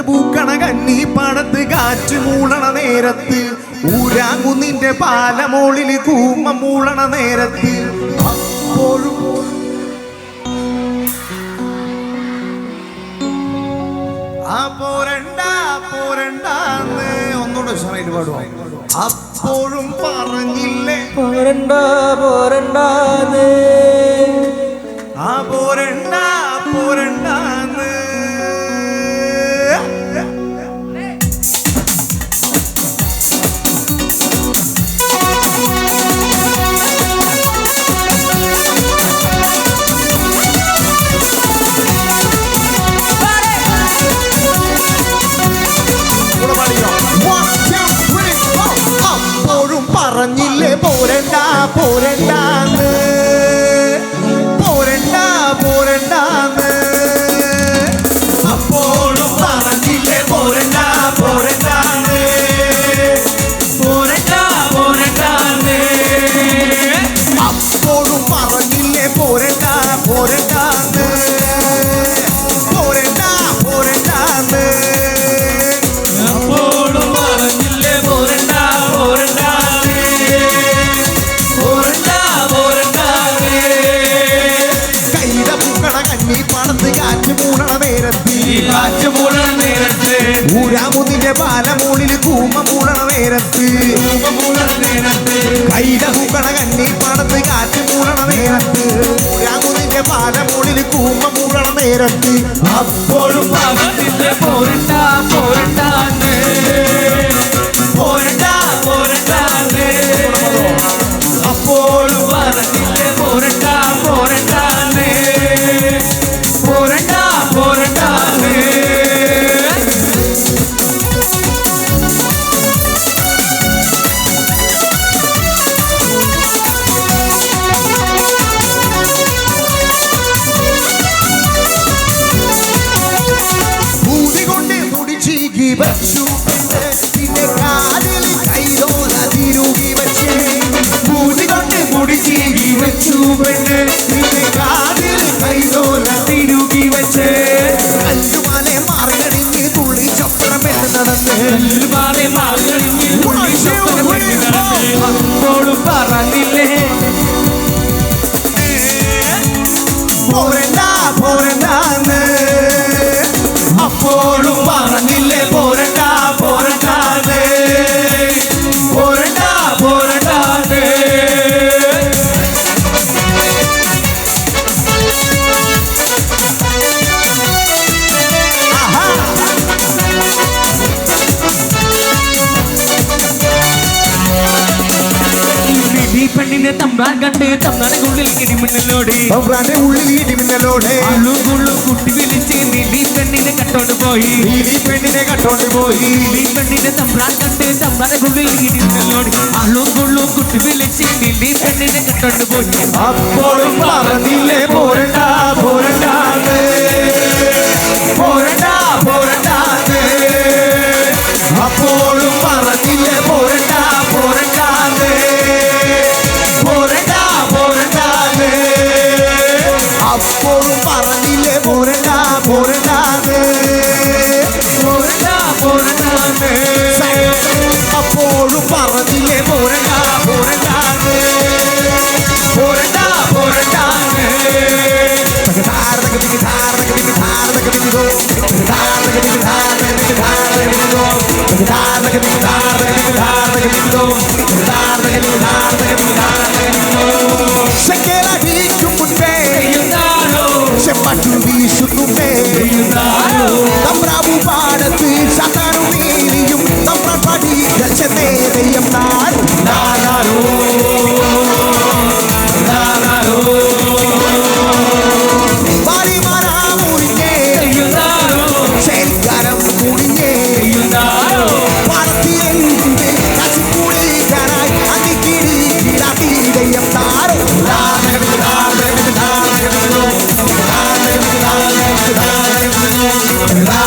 പൂക്കണ കന്നി പാടത്ത് കാറ്റ് മൂളണ നേരത്ത് ഊരാങ്കുന്നിന്റെ പാലമോളില് കൂമ മൂളണ നേരത്ത് അപ്പോഴും പോരണ്ടാന്ന് ഒന്നുകൂടെ ഉഷാറായിട്ട് പാടുവാ. അപ്പോഴും പറഞ്ഞില്ലേ പോരണ്ടാന്ന് പോരണ്ടാന്ന് പറഞ്ഞില്ലേ പോരണ്ടാന്ന് പോരണ്ടാന്ന് അപ്പോഴും പറഞ്ഞില്ലേ പോരണ്ടാന്ന് അപ്പോഴും പറഞ്ഞില്ലേ പോരണ്ടാന്ന് ൂരാമുന്നിന്റെ പാലമൂളില് കൂമ മൂളണ നേരത്ത് കൈത പൂക്കണ കന്നി പാടത്ത് കാറ്റ് മൂളണ നേരത്ത് ൂരാമുന്നിന്റെ പാലമൂളില് കൂമ മൂളണ നേരത്ത് അപ്പോഴും അപ്പോഴും പറഞ്ഞില്ലേ പോരണ്ടാന്ന് അപ്പോഴും പറഞ്ഞില്ലേ പോരണ്ടാന്ന് അപ്പോഴും പറഞ്ഞില്ലേ പോരണ്ടാന്ന് പെണ്ണിനെ തമ്പ്രാൻ കണ്ട് തമ്പ്രാനുള്ളിൽ ഇടിമിന്നലോടെ അള്ളും കുട്ടി വിളിച്ച് നീലി പെണ്ണിനെ കട്ടോണ്ട് പോയി പെണ്ണിനെ തമ്പ്രാൻ കണ്ട് തമ്പ്രാനുള്ളിൽ ഇടിമിന്നലോടെ അള്ളും കുട്ടി വിളിച്ച് നീലി പെണ്ണിനെ കട്ടോണ്ട് പോയി അപ്പോഴും പറഞ്ഞില്ലേ പോരണ്ടാന്ന് അപ്പോഴും പറഞ്ഞില്ലേ പോരണ്ടാന്ന് അപ്പോഴും പറഞ്ഞില്ലേ പോരണ്ടാന്ന് അപ്പോഴും പറഞ്ഞില്ലേ പോരണ്ടാന്ന് തമ്പ്രാവു പാടത്ത് ശതാനും നീലിയും തമ്പ്രാൻ പഠിച്ച നേരെയും നാരോ ശരിക്കാരം കൂടിയേ പാടത്തിലെന്റെ കച്ചിക്കൂടിക്കാനായി അതിക്കിടി കിടാതീരയം താരോ la